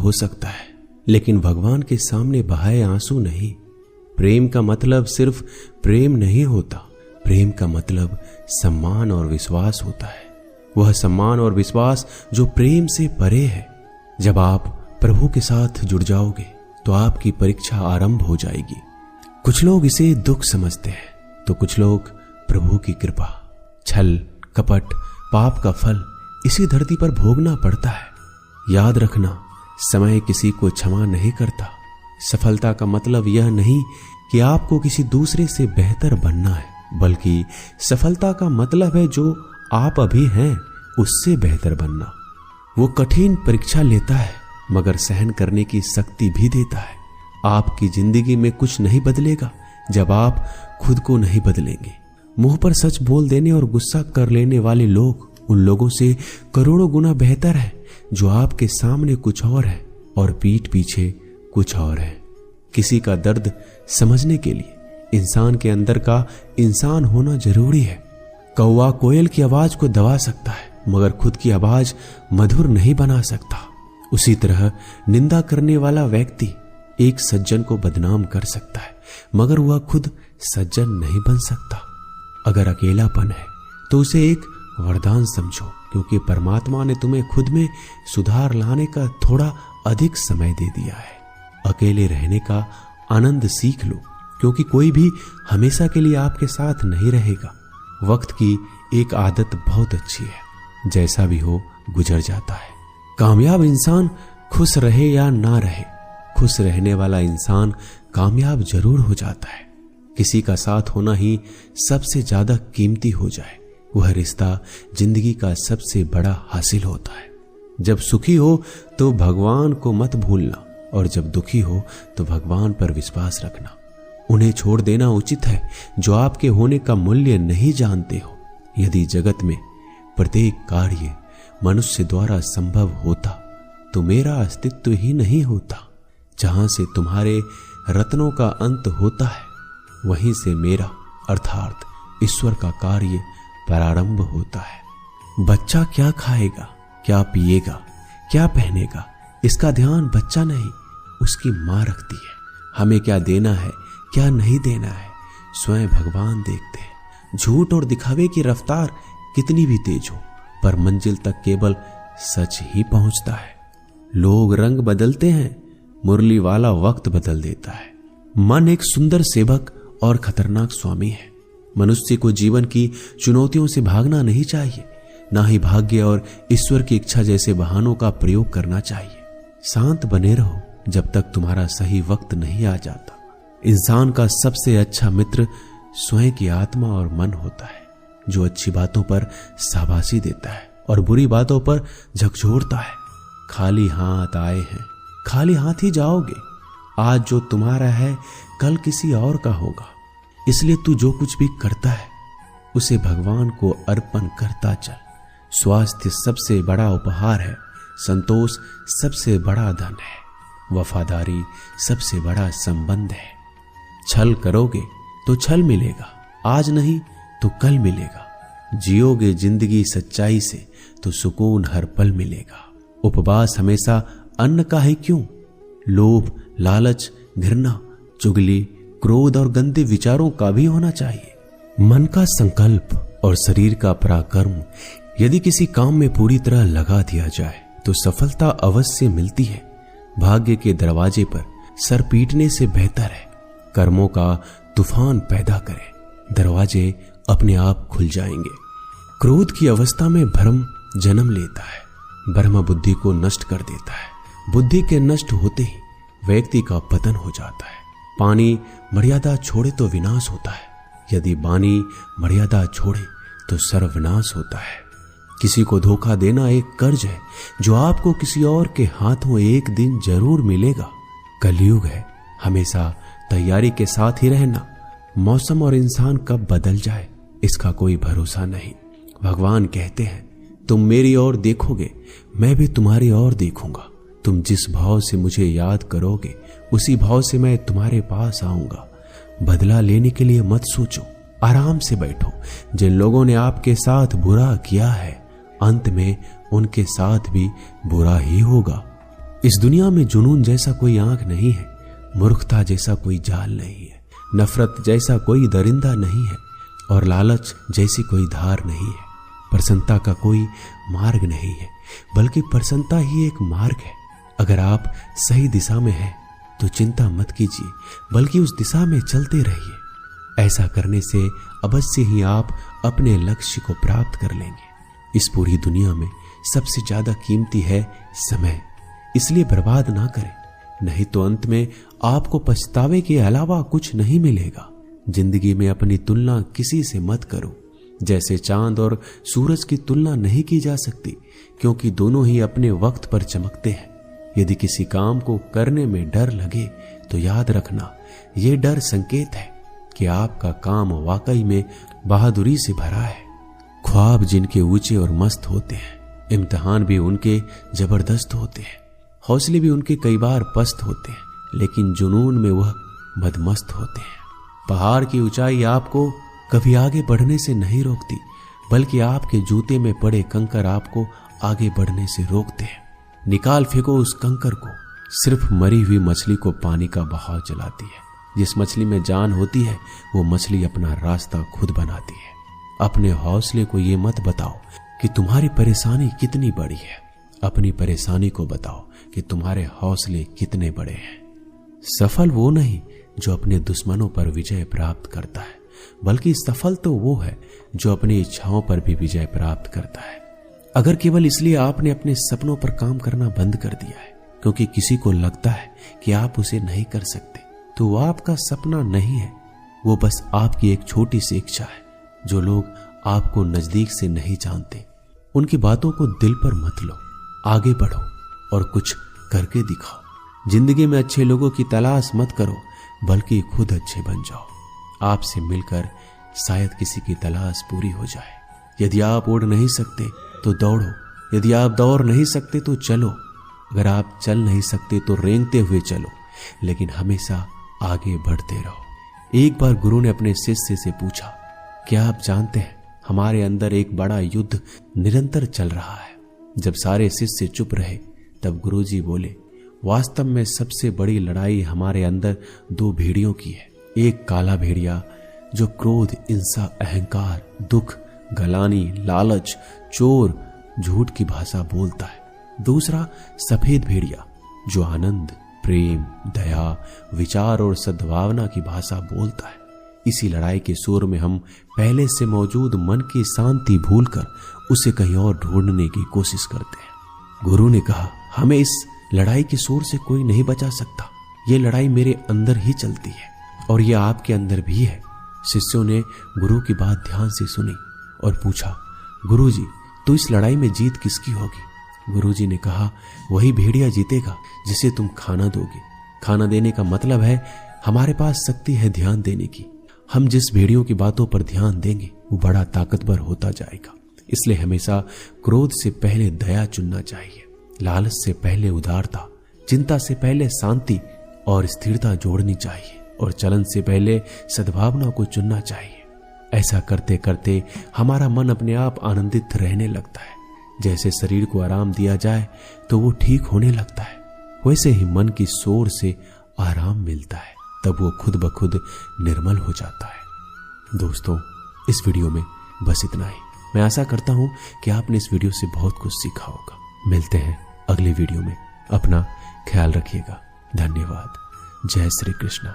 हो सकता है, लेकिन भगवान के सामने बहाए आंसू नहीं। प्रेम का मतलब सिर्फ प्रेम नहीं होता, प्रेम का मतलब सम्मान और विश्वास होता है। वह सम्मान और विश्वास जो प्रेम से परे है। जब आप प्रभु के साथ जुड़ जाओगे तो आपकी परीक्षा आरंभ हो जाएगी। कुछ लोग इसे दुख समझते हैं तो कुछ लोग प्रभु की कृपा। छल, कपट, पाप का फल इसी धरती पर भोगना पड़ता है। याद रखना, समय किसी को क्षमा नहीं करता। सफलता का मतलब यह नहीं कि आपको किसी दूसरे से बेहतर बनना है, बल्कि सफलता का मतलब है जो आप अभी हैं उससे बेहतर बनना। वो कठिन परीक्षा लेता है मगर सहन करने की शक्ति भी देता है। आपकी जिंदगी में कुछ नहीं बदलेगा जब आप खुद को नहीं बदलेंगे। मुंह पर सच बोल देने और गुस्सा कर लेने वाले लोग उन लोगों से करोड़ों गुना बेहतर है जो आपके सामने कुछ और है और पीठ पीछे कुछ और है। किसी का दर्द समझने के लिए इंसान के अंदर का इंसान होना जरूरी है। कौवा कोयल की आवाज को दबा सकता है मगर खुद की आवाज मधुर नहीं बना सकता। उसी तरह निंदा करने वाला व्यक्ति एक सज्जन को बदनाम कर सकता है मगर वह खुद सज्जन नहीं बन सकता। अगर अकेलापन है तो उसे एक वरदान समझो, क्योंकि परमात्मा ने तुम्हें खुद में सुधार लाने का थोड़ा अधिक समय दे दिया है। अकेले रहने का आनंद सीख लो, क्योंकि कोई भी हमेशा के लिए आपके साथ नहीं रहेगा। वक्त की एक आदत बहुत अच्छी है, जैसा भी हो गुजर जाता है। कामयाब इंसान खुश रहे या ना रहे, खुश रहने वाला इंसान कामयाब जरूर हो जाता है। किसी का साथ होना ही सबसे ज्यादा कीमती हो जाए, वह रिश्ता जिंदगी का सबसे बड़ा हासिल होता है। जब सुखी हो तो भगवान को मत भूलना, और जब दुखी हो तो भगवान पर विश्वास रखना। उन्हें छोड़ देना उचित है जो आपके होने का मूल्य नहीं जानते हो। यदि जगत में प्रत्येक कार्य मनुष्य द्वारा संभव होता तो मेरा अस्तित्व ही नहीं होता। जहां से तुम्हारे रत्नों का अंत होता है वहीं से मेरा अर्थात ईश्वर का कार्य प्रारंभ होता है। बच्चा क्या खाएगा, क्या पिएगा, क्या पहनेगा, इसका ध्यान बच्चा नहीं उसकी मां रखती है। हमें क्या देना है क्या नहीं देना है स्वयं भगवान देखते हैं। झूठ और दिखावे की रफ्तार कितनी भी तेज हो, पर मंजिल तक केवल सच ही पहुंचता है। लोग रंग बदलते हैं, मुरली वाला वक्त बदल देता है। मन एक सुंदर सेवक और खतरनाक स्वामी है। मनुष्य को जीवन की चुनौतियों से भागना नहीं चाहिए, ना ही भाग्य और ईश्वर की इच्छा जैसे बहानों का प्रयोग करना चाहिए। शांत बने रहो जब तक तुम्हारा सही वक्त नहीं आ जाता। इंसान का सबसे अच्छा मित्र स्वयं की आत्मा और मन होता है, जो अच्छी बातों पर शाबाशी देता है और बुरी बातों पर झकझोरता है। खाली हाथ आए हैं, खाली हाथ ही जाओगे। आज जो तुम्हारा है कल किसी और का होगा, इसलिए तू जो कुछ भी करता है उसे भगवान को अर्पण करता चल। स्वास्थ्य सबसे बड़ा उपहार है, संतोष सबसे बड़ा धन है, वफादारी सबसे बड़ा संबंध है। छल करोगे तो छल मिलेगा, आज नहीं तो कल मिलेगा। जियोगे जिंदगी सच्चाई से तो सुकून हर पल मिलेगा। उपवास हमेशा अन्न का ही क्यों, लोभ, लालच, घृणा, चुगली, क्रोध और गंदे विचारों का भी होना चाहिए। मन का संकल्प और शरीर का पराक्रम यदि किसी काम में पूरी तरह लगा दिया जाए तो सफलता अवश्य मिलती है। भाग्य के दरवाजे पर सर पीटने से बेहतर है कर्मों का तूफान पैदा करें, दरवाजे अपने आप खुल जाएंगे। क्रोध की अवस्था में भ्रम जन्म लेता है, ब्रह्म बुद्धि को नष्ट कर देता है। बुद्धि के नष्ट होते ही व्यक्ति का पतन हो जाता है। पानी मर्यादा छोड़े तो विनाश होता है, यदि वाणी मर्यादा छोड़े तो सर्वनाश होता है। किसी को धोखा देना एक कर्ज है जो आपको किसी और के हाथों एक दिन जरूर मिलेगा। कलयुग है, हमेशा तैयारी के साथ ही रहना। मौसम और इंसान कब बदल जाए इसका कोई भरोसा नहीं। भगवान कहते हैं तुम मेरी ओर देखोगे मैं भी तुम्हारी ओर देखूंगा। तुम जिस भाव से मुझे याद करोगे उसी भाव से मैं तुम्हारे पास आऊंगा। बदला लेने के लिए मत सोचो, आराम से बैठो। जिन लोगों ने आपके साथ बुरा किया है अंत में उनके साथ भी बुरा ही होगा। इस दुनिया में जुनून जैसा कोई आंख नहीं है, मूर्खता जैसा कोई जाल नहीं है, नफरत जैसा कोई दरिंदा नहीं है और लालच जैसी कोई धार नहीं है। प्रसन्नता का कोई मार्ग नहीं है, बल्कि प्रसन्नता ही एक मार्ग है। अगर आप सही दिशा में हैं तो चिंता मत कीजिए, बल्कि उस दिशा में चलते रहिए। ऐसा करने से अवश्य ही आप अपने लक्ष्य को प्राप्त कर लेंगे। इस पूरी दुनिया में सबसे ज्यादा कीमती है समय, इसलिए बर्बाद ना करें, नहीं तो अंत में आपको पछतावे के अलावा कुछ नहीं मिलेगा। जिंदगी में अपनी तुलना किसी से मत करो। जैसे चांद और सूरज की तुलना नहीं की जा सकती, क्योंकि दोनों ही अपने वक्त पर चमकते हैं। यदि किसी काम को करने में डर लगे तो याद रखना, यह डर संकेत है कि आपका काम वाकई में बहादुरी से भरा है। ख्वाब जिनके ऊंचे और मस्त होते हैं, इम्तिहान भी उनके जबरदस्त होते हैं, हौसले भी उनके कई बार पस्त होते हैं, लेकिन जुनून में वह मदमस्त होते हैं। पहाड़ की ऊंचाई आपको कभी आगे बढ़ने से नहीं रोकती, बल्कि आपके जूते में पड़े कंकर आपको आगे बढ़ने से रोकते हैं। निकाल फेंको उस कंकर को। सिर्फ मरी हुई मछली को पानी का बहाव चलाती है। जिस मछली में जान होती है वो मछली अपना रास्ता खुद बनाती है। अपने हौसले को ये मत बताओ कि तुम्हारी परेशानी कितनी बड़ी है, अपनी परेशानी को बताओ कि तुम्हारे हौसले कितने बड़े हैं। सफल वो नहीं जो अपने दुश्मनों पर विजय प्राप्त करता है, बल्कि सफल तो वो है जो अपनी इच्छाओं पर भी विजय प्राप्त करता है। अगर केवल इसलिए आपने अपने सपनों पर काम करना बंद कर दिया है क्योंकि किसी को लगता है कि आप उसे नहीं कर सकते, तो वो आपका सपना नहीं है, वो बस आपकी एक छोटी सी इच्छा है। जो लोग आपको नजदीक से नहीं जानते, उनकी बातों को दिल पर मत लो, आगे बढ़ो और कुछ करके दिखाओ। जिंदगी में अच्छे लोगों की तलाश मत करो, बल्कि खुद अच्छे बन जाओ। आपसे मिलकर शायद किसी की तलाश पूरी हो जाए। यदि आप उड़ नहीं सकते तो दौड़ो, यदि आप दौड़ नहीं सकते तो चलो, अगर आप चल नहीं सकते तो रेंगते हुए चलो, लेकिन हमेशा आगे बढ़ते रहो। एक बार गुरु ने अपने शिष्य से पूछा, क्या आप जानते हैं हमारे अंदर एक बड़ा युद्ध निरंतर चल रहा है। जब सारे शिष्य चुप रहे तब गुरुजी बोले, वास्तव में सबसे बड़ी लड़ाई हमारे अंदर दो भेड़ियों की है। एक काला भेड़िया जो क्रोध, हिंसा, अहंकार, दुख, गलानी, लालच, चोर, झूठ की भाषा बोलता है। दूसरा सफेद भेड़िया जो आनंद, प्रेम, दया, विचार और सद्भावना की भाषा बोलता है। इसी लड़ाई के शोर में हम पहले से मौजूद मन की शांति भूलकर उसे कहीं और ढूंढने की कोशिश करते हैं। गुरु ने कहा, हमें इस लड़ाई के शोर से कोई नहीं बचा सकता। ये लड़ाई मेरे अंदर ही चलती है और ये आपके अंदर भी है। शिष्यों ने गुरु की बात ध्यान से सुनी और पूछा, गुरुजी, तो इस लड़ाई में जीत किसकी होगी? गुरुजी ने कहा, वही भेड़िया जीतेगा जिसे तुम खाना दोगे। खाना देने का मतलब है हमारे पास शक्ति है ध्यान देने की। हम जिस भेड़ियों की बातों पर ध्यान देंगे वो बड़ा ताकतवर होता जाएगा। इसलिए हमेशा क्रोध से पहले दया चुनना चाहिए, लालच से पहले उदारता, चिंता से पहले शांति और स्थिरता जोड़नी चाहिए और चलन से पहले सद्भावना को चुनना चाहिए। ऐसा करते करते हमारा मन अपने आप आनंदित रहने लगता है। जैसे शरीर को आराम दिया जाए तो वो ठीक होने लगता है, वैसे ही मन की शोर से आराम मिलता है, तब वो खुद ब खुद निर्मल हो जाता है। दोस्तों, इस वीडियो में बस इतना ही। मैं आशा करता हूं कि आपने इस वीडियो से बहुत कुछ सीखा होगा। मिलते हैं अगले वीडियो में। अपना ख्याल रखिएगा। धन्यवाद। जय श्री कृष्ण।